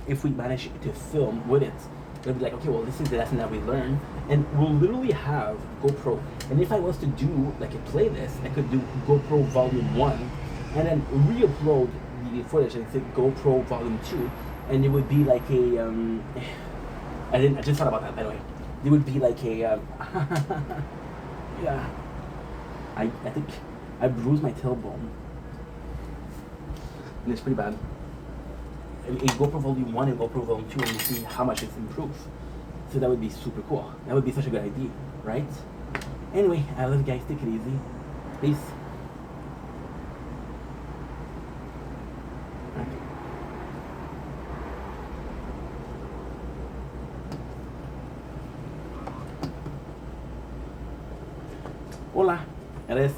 if we manage to film with it, it'll be like, okay, well, this is the lesson that we learned, and we'll literally have GoPro. And if I was to do like a playlist, I could do GoPro Volume 1 and then re-upload the footage and say GoPro Volume 2, and it would be like a I just thought about that, by the way. It would be like a yeah. I think I bruised my tailbone, and it's pretty bad. A GoPro Volume 1 and GoPro Volume 2, and you see how much it's improved. So that would be super cool. That would be such a good idea, right? Anyway, I love you guys. Take it easy. Peace. Hola, eres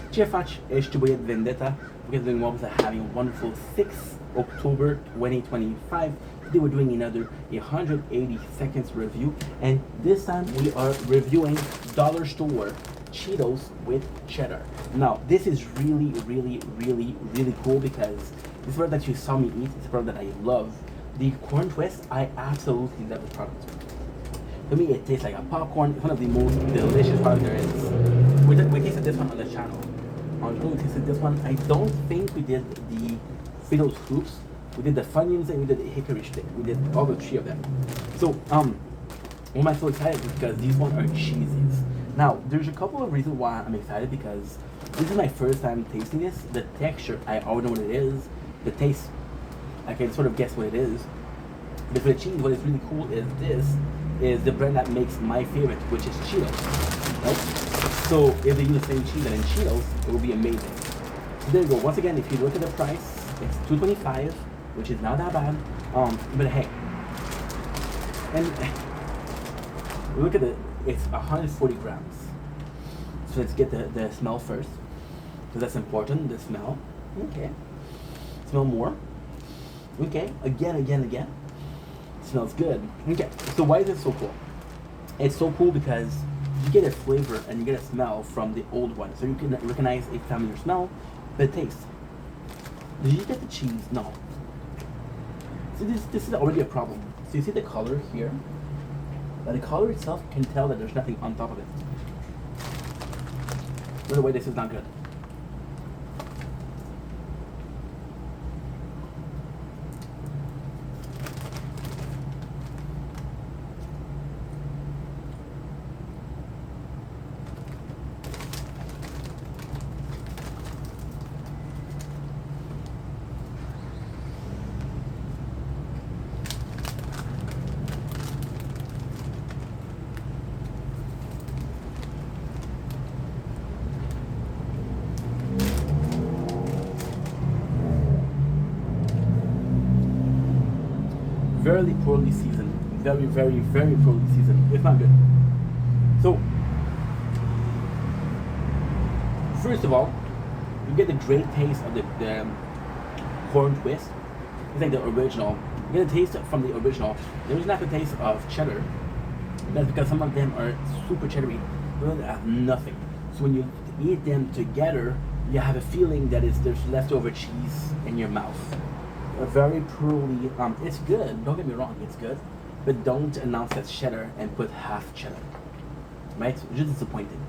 ce faci? Ești băiat Vendetta? We're doing what was having a wonderful 6 October 2025. Today we're doing another 180 seconds review, and this time we are reviewing Dollar Store Cheetos with cheddar. Now this is really, really, really, really cool because this product that you saw me eat is a product that I love. The corn twist, I absolutely love this product. To me, it tastes like a popcorn. It's one of the most delicious products there is. We tasted this one on the channel. We tasted this one. I don't think we did the Fiddles Hoops. We did the Funyuns and we did the Hickory Stick. We did all the three of them. So, why am I so excited? Because these ones are cheesies. Now, there's a couple of reasons why I'm excited, because this is my first time tasting this. The texture, I already know what it is. The taste, I can sort of guess what it is. But for the cheese, what is really cool is this is the brand that makes my favorite, which is Cheetos, right? So if they use the same cheese and in Cheetos, it will be amazing. So there you go. Once again, if you look at the price, it's $2.25, which is not that bad. But hey, and look at it. It's 140 grams. So let's get the smell first, because that's important. The smell. Okay. Smell more. Okay. Again. Smells good. Okay, so why is it so cool? It's so cool because you get a flavor and you get a smell from the old one. So you can recognize a familiar smell, but taste. Did you get the cheese? No. So this is already a problem. So you see the color here? But the color itself can tell that there's nothing on top of it. By the way, this is not good. Very poorly seasoned. Very poorly seasoned. It's not good. So, first of all, you get the great taste of the corn twist. It's like the original. You get a taste from the original. There's not the taste of cheddar. That's because some of them are super cheddary. They have nothing. So when you eat them together, you have a feeling that there's leftover cheese in your mouth. Very poorly. It's good. Don't get me wrong. It's good, but don't announce that's cheddar and put half cheddar. Right? It's just disappointing.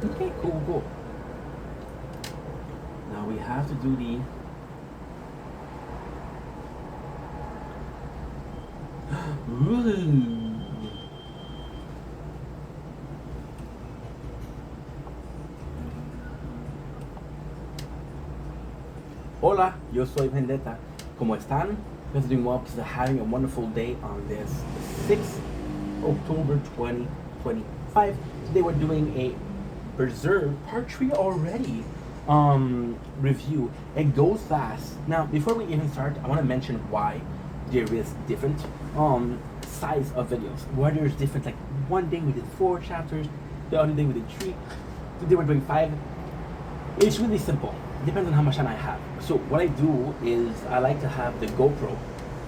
Okay, cool. Now we have to do the. Ooh. Hola, yo soy Vendetta. ¿Cómo están? Guys are doing well because they're having a wonderful day on this 6th October 2025. Today we're doing a Berserk Part 3 already review. It goes fast. Now, before we even start, I want to mention why there is different size of videos. Why there's different, like one day we did 4 chapters, the other day we did 3, today we're doing 5. It's really simple. It depends on how much time I have. So what I do is I like to have the GoPro.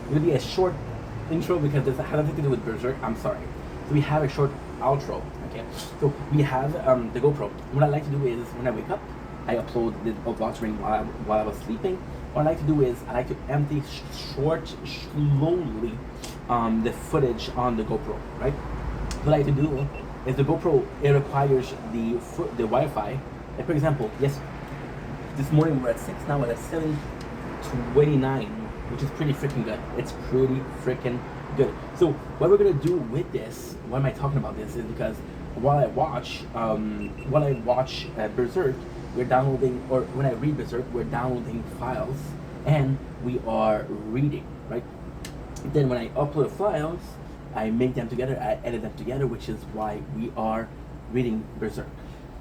It'll be a short intro because this has nothing to do with Berserk. I'm sorry. So we have a short outro. Okay, so we have the GoPro. What I like to do is when I wake up, I upload the watching while I was sleeping. What I like to do is I like to empty slowly the footage on the GoPro. Right. What I like to do is the GoPro, it requires the Wi-Fi. Like for example, yes, this morning we're at 6, now we're at 7:29, which is pretty freaking good. It's pretty freaking good. So what we're gonna do with this, why am I talking about this, is because while I watch Berserk, we're downloading, or when I read Berserk, we're downloading files and we are reading, right? Then when I upload files, I make them together, I edit them together, which is why we are reading Berserk.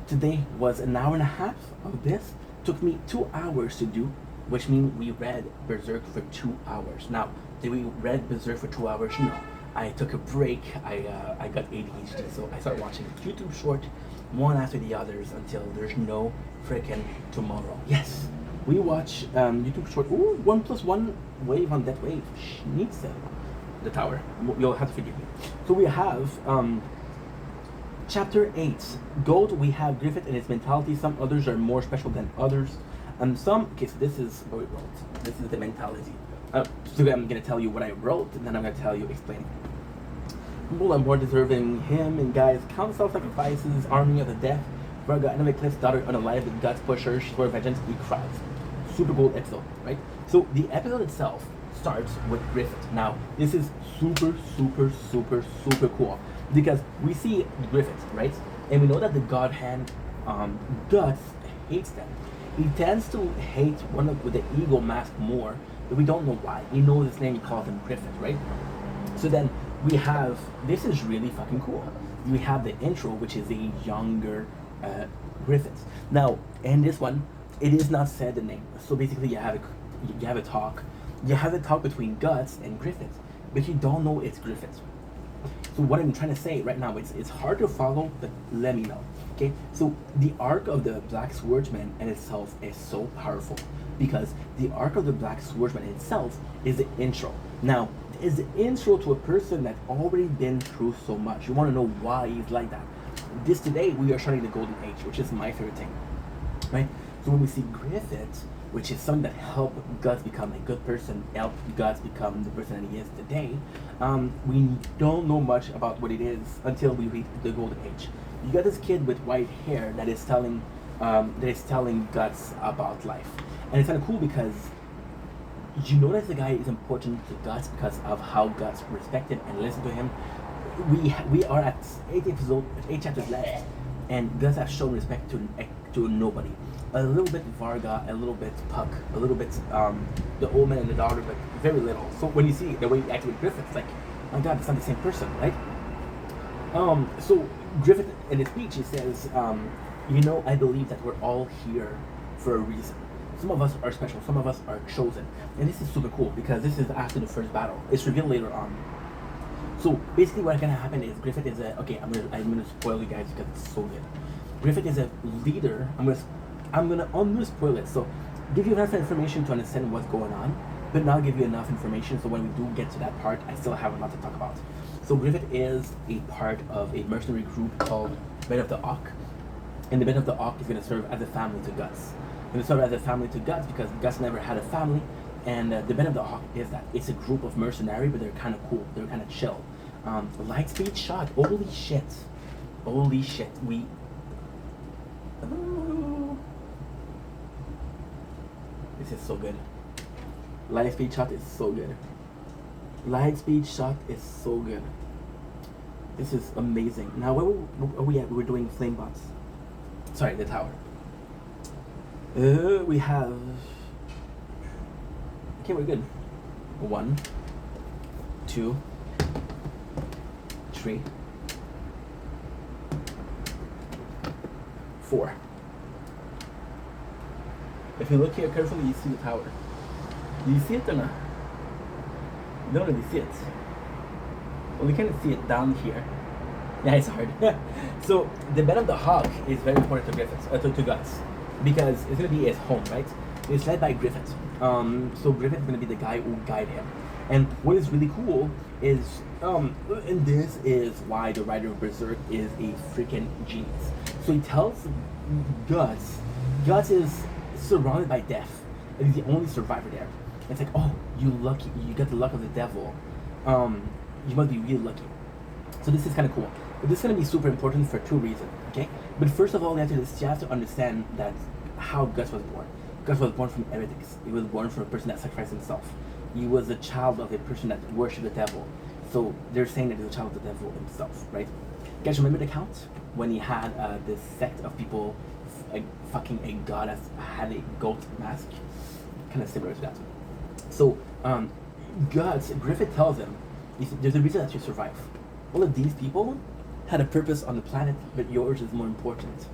Today was an hour and a half of this. Took me 2 hours to do, which means we read Berserk for 2 hours. Now, did we read Berserk for 2 hours? No. I took a break. I got ADHD, so I started watching YouTube short, one after the others, until there's no freaking tomorrow. Yes, we watch YouTube short. Ooh, 1+1 wave on that wave. Schnitzel. The tower. You'll have to forgive me. So we have Chapter 8. Gold, we have Griffith and his mentality. Some others are more special than others. Okay, so this is what we wrote. This is the mentality. So I'm going to tell you what I wrote, and then I'm going to tell you, explain. People are more deserving. Him and guys count self-sacrifices, army of the death. Varga, enemy Cliff's daughter, unalive, the guts pushers, for vengeance, he cries. Super gold episode, right? So the episode itself starts with Griffith. Now, this is super cool. Because we see Griffith, right? And we know that the God Hand, Guts, hates them. He tends to hate one with the eagle mask more, but we don't know why. He knows his name, he calls him Griffith, right? So then we have, this is really fucking cool. We have the intro, which is a younger Griffith. Now, in this one, it is not said the name. So basically you have a talk. You have a talk between Guts and Griffith, but you don't know it's Griffith. So what I'm trying to say right now, it's hard to follow, but let me know. Okay, so the arc of the Black Swordsman in itself is so powerful, because the arc of the Black Swordsman itself is the intro. Now, is the intro to a person that's already been through so much. You want to know why he's like that. Today we are starting the Golden Age, which is my favorite thing, right? So when we see Griffith, which is something that helped Guts become a good person, helped Guts become the person that he is today, we don't know much about what it is until we read the Golden Age. You got this kid with white hair that is telling Guts about life, and it's kind of cool because you notice the guy is important to Guts because of how Guts respected and listened to him. We are at 8 chapters left, and Guts has shown respect to nobody. A little bit Varga, a little bit Puck, a little bit the old man and the daughter, but very little. So when you see the way he acted with Griffith, it's like, oh my God, it's not the same person, right? So Griffith in his speech, he says, I believe that we're all here for a reason. Some of us are special, some of us are chosen. And this is super cool because this is after the first battle. It's revealed later on. So basically what's gonna happen is Griffith is I'm gonna spoil you guys because it's so good. Griffith is a leader. I'm gonna spoil it. So give you enough information to understand what's going on, but not give you enough information so when we do get to that part, I still have a lot to talk about. So Griffith is a part of a mercenary group called Band of the Hawk, and the Band of the Hawk is gonna serve as a family to Guts. Gonna serve as a family to Guts because Guts never had a family, and the Band of the Hawk is that. It's a group of mercenary, but they're kind of cool. They're kind of chill. Light speed shot. Holy shit. Oh. This is so good. Light speed shot is so good. Light speed shot is so good. This is amazing. Now where are we at? We were doing flame bots. Sorry, the tower. We have. Okay, we're good. 1, 2, 3, 4. If you look here carefully, you see the tower. Do you see it or not? You don't really see it. Well, we can see it down here. Yeah, it's hard. So the Band of the Hawk is very important to Griffith, to Guts, because it's gonna be his home, right? It's led by Griffith. So Griffith is gonna be the guy who guide him, And what is really cool is, and this is why the writer of Berserk is a freaking genius. So he tells Guts, Guts is surrounded by death, and he's the only survivor there. It's like, oh, you lucky, you got the luck of the devil. You must be really lucky. So this is kind of cool. But this is going to be super important for two reasons, okay? But first of all, you have to understand that how Guts was born. Guts was born from heretics. He was born from a person that sacrificed himself. He was a child of a person that worshipped the devil. So they're saying that he's a child of the devil himself, right? You guys remember the Count? When he had this sect of people fucking a god that had a goat mask? Kind of similar to that. So, Guts, Griffith tells him, there's a reason that you survive. All of these people had a purpose on the planet, but yours is more important.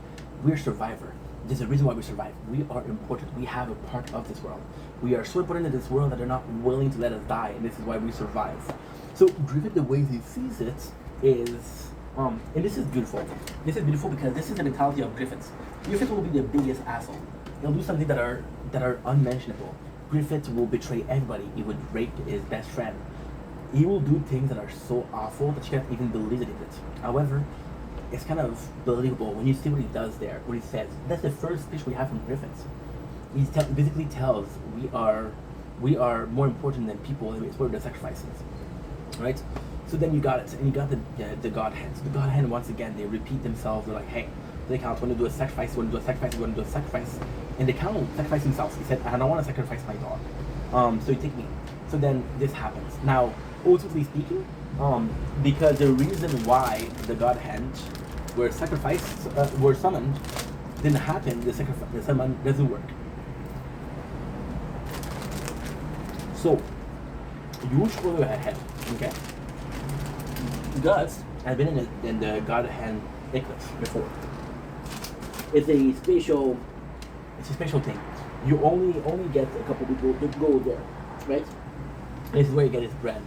We're survivor. There's a reason why we survive. We are important. We have a part of this world. We are so important in this world that they're not willing to let us die, and this is why we survive. So Griffith, the way he sees it is, and this is beautiful. This is beautiful because this is the mentality of Griffith. Griffith will be the biggest asshole. He'll do something that are unmentionable. Griffith will betray everybody. He would rape his best friend. He will do things that are so awful that you can't even believe that he did it. However, it's kind of believable when you see what he does there, what he says. That's the first speech we have from Griffith. He basically tells we are more important than people, and it's worth the sacrifices, right? So then you got it, and you got the God Hand. So the God Hand, once again, they repeat themselves. They're like, hey, the Count, want to do a sacrifice, want to do a sacrifice, want to do a sacrifice. And the Count sacrificed himself. He said, I don't want to sacrifice my dog. So you take me. So then this happens. Now, ultimately speaking, because the reason why the God Hand were summoned didn't happen, the summon doesn't work. So, you should go ahead, okay? Guts has been in the God Hand Eclipse before. It's a special thing. You only get a couple people to go there, right? This is where you get his bread.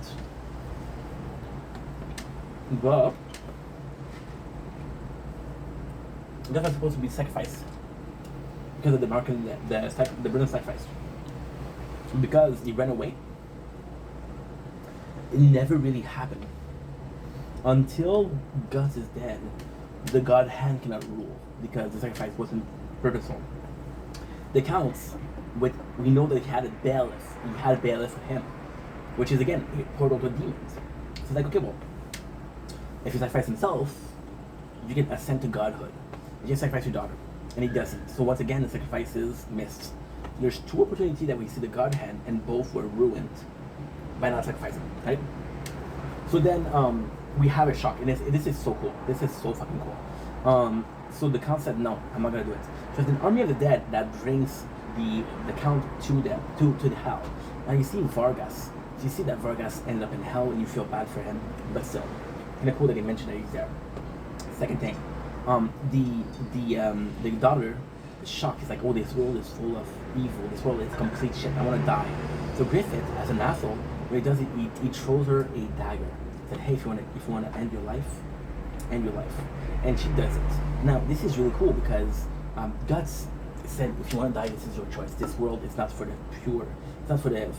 But that was supposed to be sacrificed because of the mark and the burden sacrifice. Because he ran away, it never really happened. Until Guts is dead, the God Hand cannot rule because the sacrifice wasn't purposeful. The Counts, we know that he had a bailiff. He had a bailiff for him, which is again a portal to demons. So it's like, okay, well, if he sacrificed himself, you can ascend to godhood. You can sacrifice your daughter, and he doesn't. So once again, the sacrifice is missed. There's two opportunities that we see the God Hand, and both were ruined by not sacrificing, right? So then we have a shock, and this is so cool. This is so fucking cool. So the Count said, no, I'm not gonna do it. So it's an army of the dead that brings the Count to the hell. Now you see Vargas. So you see that Vargas ended up in hell, and you feel bad for him, but still, kind of cool that he mentioned that he's there. Second thing, the daughter is shocked. He's like, oh, this world is full of evil. This world is complete shit. I want to die. So Griffith, as an asshole, what he does is he throws her a dagger. He said, hey, if you want to end your life, end your life. And she does it. Now, this is really cool because Guts said, if you want to die, this is your choice. This world is not for the pure. It's not for the